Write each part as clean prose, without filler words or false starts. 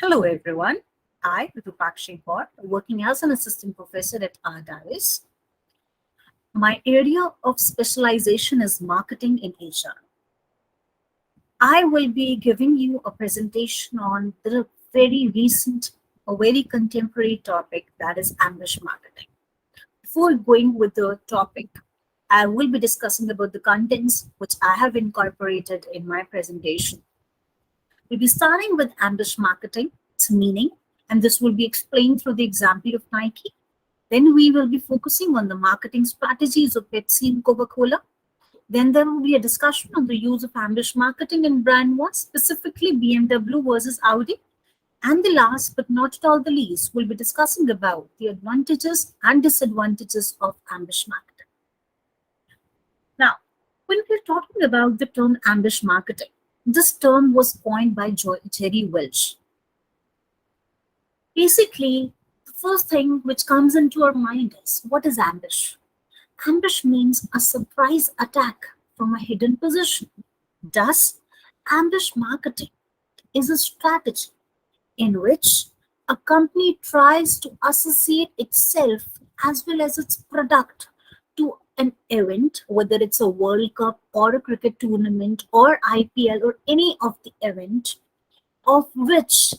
Hello, everyone. I, Rupakshi Kaur, working as an assistant professor at RDIS. My area of specialization is marketing in HR. I will be giving you a presentation on the very recent, a very contemporary topic that is ambush marketing. Before going with the topic, I will be discussing about the contents which I have incorporated in my presentation. We'll be starting with ambush marketing, its meaning, and this will be explained through the example of Nike. Then we will be focusing on the marketing strategies of Pepsi and Coca-Cola. Then there will be a discussion on the use of ambush marketing in brand wars, specifically BMW versus Audi. And the last but not at all the least, we'll be discussing about the advantages and disadvantages of ambush marketing. Now, when we're talking about the term ambush marketing, this term was coined by Jerry Welch. Basically, the first thing which comes into our mind is what is ambush? Ambush means a surprise attack from a hidden position. Thus, ambush marketing is a strategy in which a company tries to associate itself as well as its product to an event, whether it's a World Cup or a cricket tournament or IPL or any of the event of which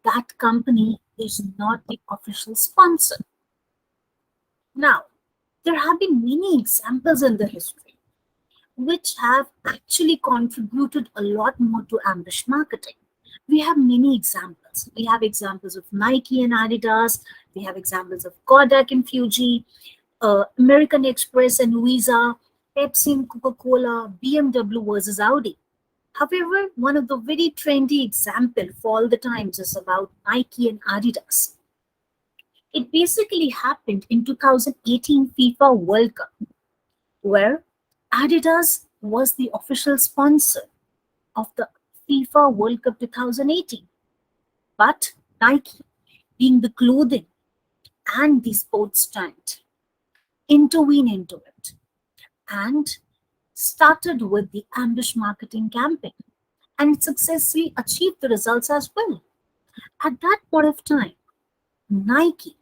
that company is not the official sponsor. Now, there have been many examples in the history which have actually contributed a lot more to ambush marketing. We have many examples. We have examples of Nike and Adidas. We have examples of Kodak and Fuji, American Express and Visa, Pepsi and Coca-Cola, BMW versus Audi. However, one of the very trendy example for all the times is about Nike and Adidas. It basically happened in 2018 FIFA World Cup, where Adidas was the official sponsor of the FIFA World Cup 2018. But Nike, being the clothing and the sports giant, intervened into it and started with the ambush marketing campaign, and it successfully achieved the results as well. At that point of time, Nike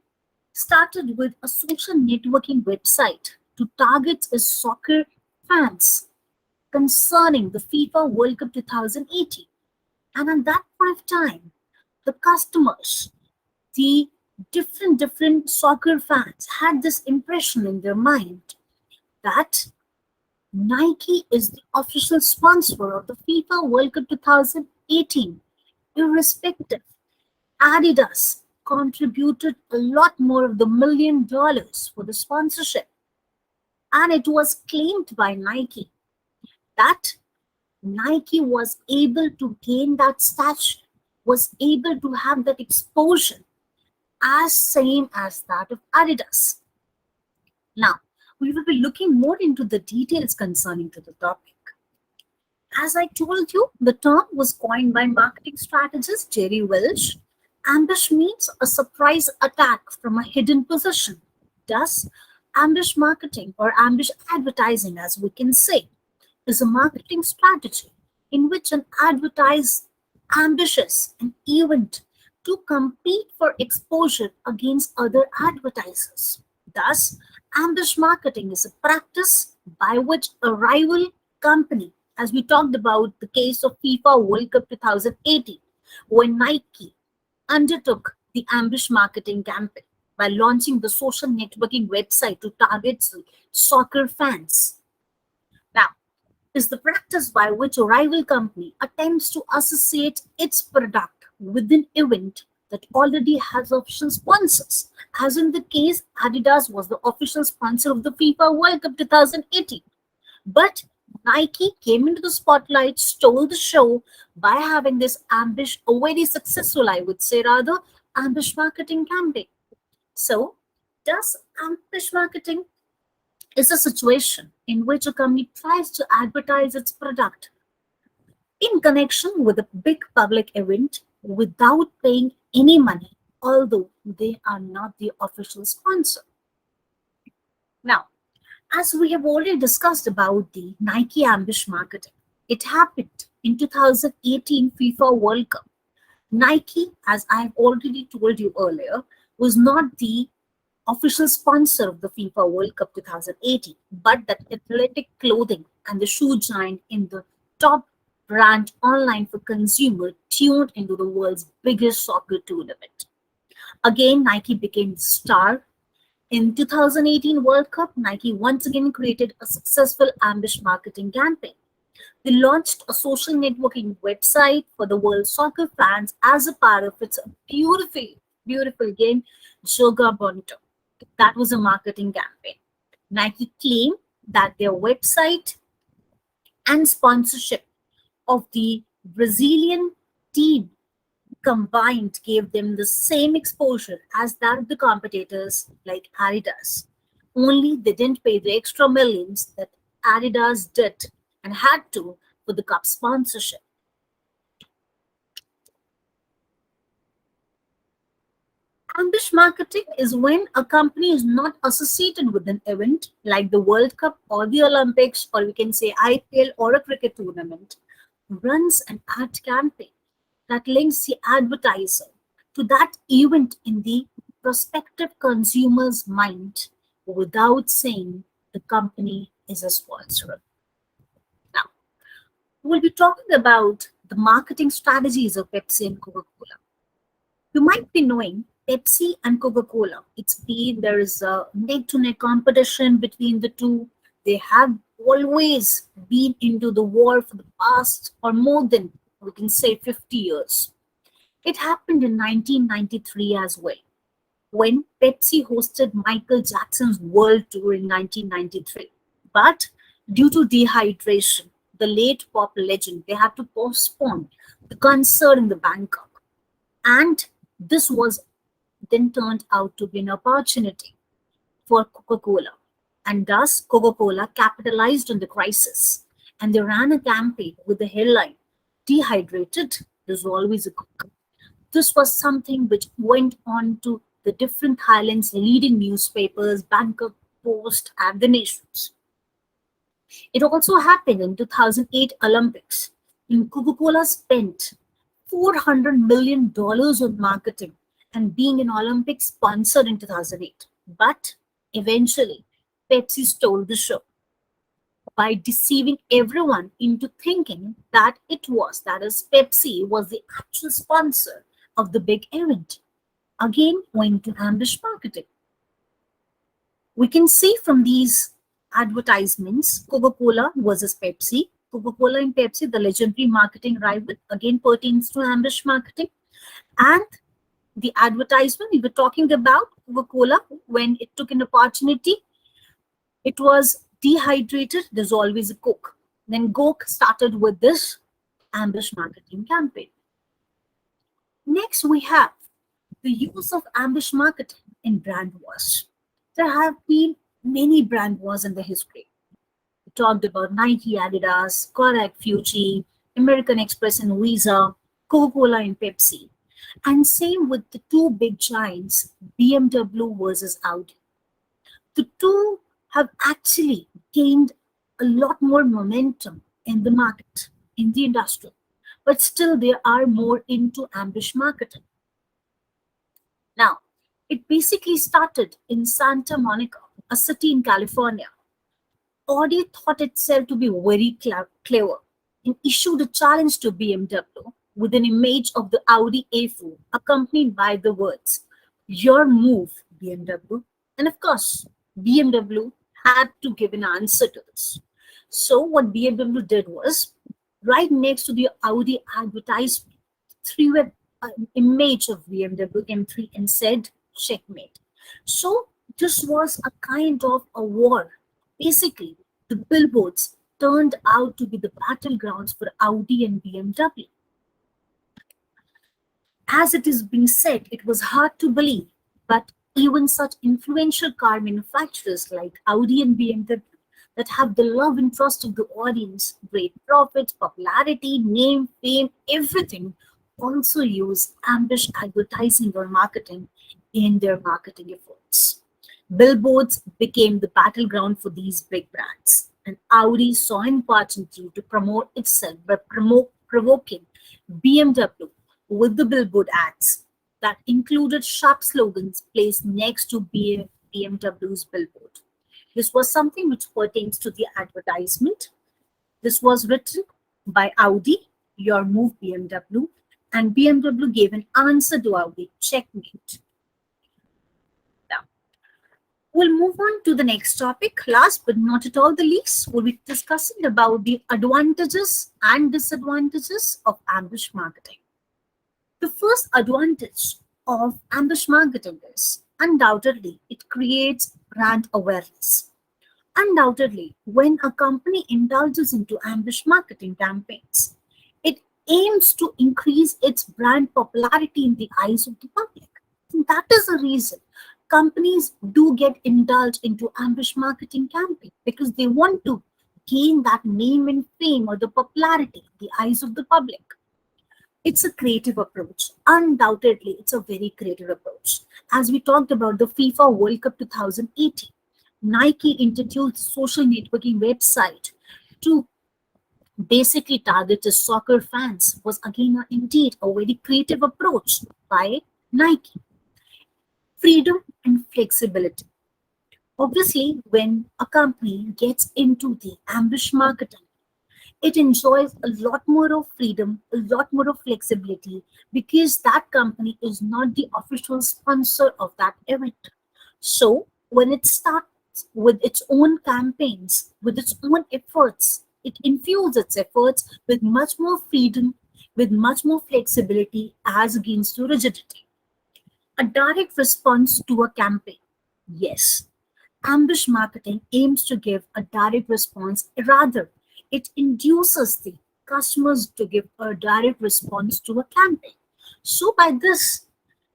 started with a social networking website to target its soccer fans concerning the FIFA World Cup 2018. And at that point of time, the customers, the different soccer fans had this impression in their mind that Nike is the official sponsor of the FIFA World Cup 2018, irrespective. Adidas contributed a lot more of the $1 million for the sponsorship. And it was claimed by Nike that Nike was able to gain that stature, was able to have that exposure as same as that of Adidas. Now, we will be looking more into the details concerning to the topic. As I told you, the term was coined by marketing strategist Jerry Welch. Ambush means a surprise attack from a hidden position. Thus, ambush marketing or ambush advertising, as we can say, is a marketing strategy in which an advertiser ambushes an event to compete for exposure against other advertisers. Thus, ambush marketing is a practice by which a rival company, as we talked about the case of FIFA World Cup 2018, when Nike undertook the ambush marketing campaign by launching the social networking website to target soccer fans. Now, is the practice by which a rival company attempts to associate its product with an event that already has official sponsors. As in the case, Adidas was the official sponsor of the FIFA World Cup 2018. But Nike came into the spotlight, stole the show by having this ambush, a very successful, I would say rather, ambush marketing campaign. So, does ambush marketing is a situation in which a company tries to advertise its product in connection with a big public event without paying any money, although they are not the official sponsor. Now, as we have already discussed about the Nike ambush marketing, it happened in 2018 FIFA World Cup. Nike, as I've already told you earlier, was not the official sponsor of the FIFA World Cup 2018, but that athletic clothing and the shoe giant in the top brand online for consumer tuned into the world's biggest soccer tournament. Again, Nike became the star. In 2018 World Cup, Nike once again created a successful ambush marketing campaign. They launched a social networking website for the world soccer fans as a part of its beautiful, beautiful game, Joga Bonito. That was a marketing campaign. Nike claimed that their website and sponsorship of the Brazilian team combined gave them the same exposure as that of the competitors like Adidas. Only they didn't pay the extra millions that Adidas did and had to for the cup sponsorship. Ambush marketing is when a company is not associated with an event like the World Cup or the Olympics, or we can say IPL or a cricket tournament, runs an ad campaign that links the advertiser to that event in the prospective consumer's mind without saying the company is a sponsor. Now, we'll be talking about the marketing strategies of Pepsi and Coca Cola. You might be knowing Pepsi and Coca Cola. It's been there is a neck to neck competition between the two. They have always been into the war for the past or more than we can say 50 years. It happened in 1993 as well, when Pepsi hosted Michael Jackson's World Tour in 1993. But due to dehydration, the late pop legend, they had to postpone the concert in the Bangkok. And this was then turned out to be an opportunity for Coca Cola. And thus, Coca Cola capitalized on the crisis. And they ran a campaign with the headline Dehydrated, there's always a Coke. This was something which went on to the different Highlands leading newspapers, Bangkok Post, and the nations. It also happened in 2008 Olympics. And Coca-Cola spent $400 million on marketing and being an Olympic sponsor in 2008. But eventually, Pepsi stole the show by deceiving everyone into thinking that that is, Pepsi was the actual sponsor of the big event. Again, going to ambush marketing. We can see from these advertisements Coca Cola versus Pepsi. Coca Cola and Pepsi, the legendary marketing rival, again pertains to ambush marketing. And the advertisement we were talking about Coca Cola, when it took an opportunity, it was dehydrated, there's always a Coke. Then Coke started with this ambush marketing campaign. Next, we have the use of ambush marketing in brand wars. There have been many brand wars in the history. We talked about Nike, Adidas, Kodak, Fuji, American Express and Visa, Coca-Cola and Pepsi. And same with the two big giants, BMW versus Audi. The two have actually gained a lot more momentum in the market, in the industry, but still they are more into ambush marketing. Now, it basically started in Santa Monica, a city in California. Audi thought itself to be very clever and issued a challenge to BMW with an image of the Audi A4 accompanied by the words, "Your move, BMW." And of course, BMW had to give an answer to this. So, what BMW did was, right next to the Audi advertisement, threw an image of BMW M3 and said, "Checkmate." So, this was a kind of a war. Basically, the billboards turned out to be the battlegrounds for Audi and BMW. As it is being said, it was hard to believe, but even such influential car manufacturers like Audi and BMW that have the love and trust of the audience, great profits, popularity, name, fame, everything, also use ambush advertising or marketing in their marketing efforts. Billboards became the battleground for these big brands, and Audi saw an opportunity to promote itself by provoking BMW with the billboard ads that included sharp slogans placed next to BMW's billboard. This was something which pertains to the advertisement. This was written by Audi, your move BMW, and BMW gave an answer to Audi, checkmate. Now, we'll move on to the next topic. Last but not at all the least, we'll be discussing about the advantages and disadvantages of ambush marketing. The first advantage of ambush marketing is undoubtedly it creates brand awareness. Undoubtedly, when a company indulges into ambush marketing campaigns, it aims to increase its brand popularity in the eyes of the public. And that is the reason companies do get indulged into ambush marketing campaign because they want to gain that name and fame or the popularity in the eyes of the public. It's a creative approach. Undoubtedly, it's a very creative approach. As we talked about the FIFA World Cup 2018, Nike introduced a social networking website to basically target its soccer fans was again indeed a very creative approach by Nike. Freedom and flexibility. Obviously, when a company gets into the ambush marketing, it enjoys a lot more of freedom, a lot more of flexibility because that company is not the official sponsor of that event. So when it starts with its own campaigns, with its own efforts, it infuses its efforts with much more freedom, with much more flexibility as against to rigidity. A direct response to a campaign. Yes, ambush marketing aims to give a direct response, rather, it induces the customers to give a direct response to a campaign. So, by this,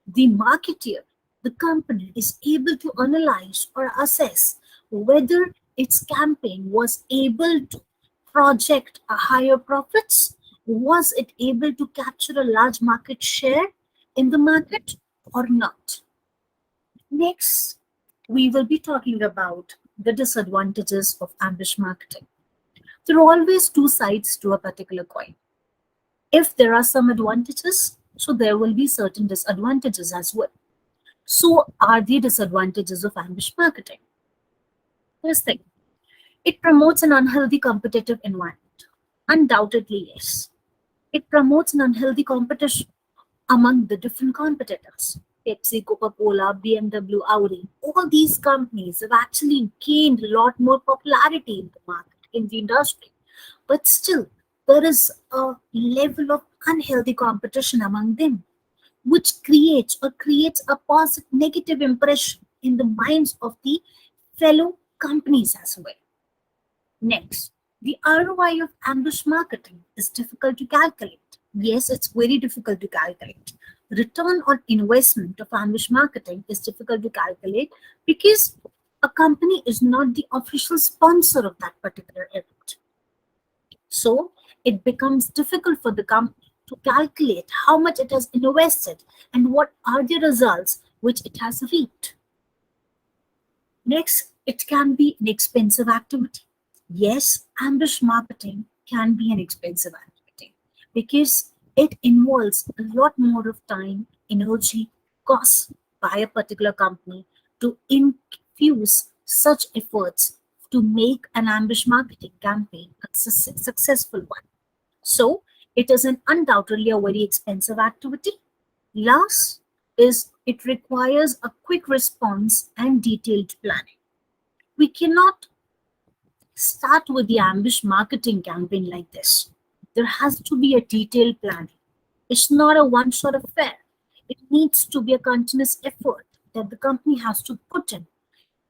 the marketer, the company, is able to analyze or assess whether its campaign was able to project a higher profits, was it able to capture a large market share in the market or not. Next, we will be talking about the disadvantages of ambush marketing. There are always two sides to a particular coin. If there are some advantages, so there will be certain disadvantages as well. So are the disadvantages of ambush marketing? First thing, it promotes an unhealthy competitive environment. Undoubtedly, yes. It promotes an unhealthy competition among the different competitors. Pepsi, Coca-Cola, BMW, Audi, all these companies have actually gained a lot more popularity in the market, in the industry. But still, there is a level of unhealthy competition among them, which creates a positive negative impression in the minds of the fellow companies as well. Next, the ROI of ambush marketing is difficult to calculate. Yes, it's very difficult to calculate. Return on investment of ambush marketing is difficult to calculate because a company is not the official sponsor of that particular event. So it becomes difficult for the company to calculate how much it has invested and what are the results which it has reaped. Next, it can be an expensive activity. Yes, ambush marketing can be an expensive activity because it involves a lot more of time, energy, costs by a particular company to infuse such efforts to make an ambush marketing campaign a successful one. So, it is an undoubtedly a very expensive activity. Last is it requires a quick response and detailed planning. We cannot start with the ambush marketing campaign like this. There has to be a detailed planning. It's not a one shot affair. It needs to be a continuous effort that the company has to put in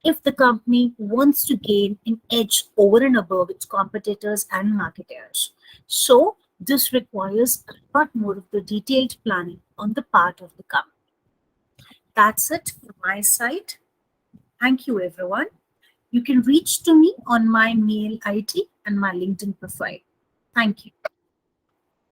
if the company wants to gain an edge over and above its competitors and marketers. So, this requires a lot more of the detailed planning on the part of the company. That's it from my side. Thank you, everyone. You can reach to me on my mail ID and my LinkedIn profile. Thank you.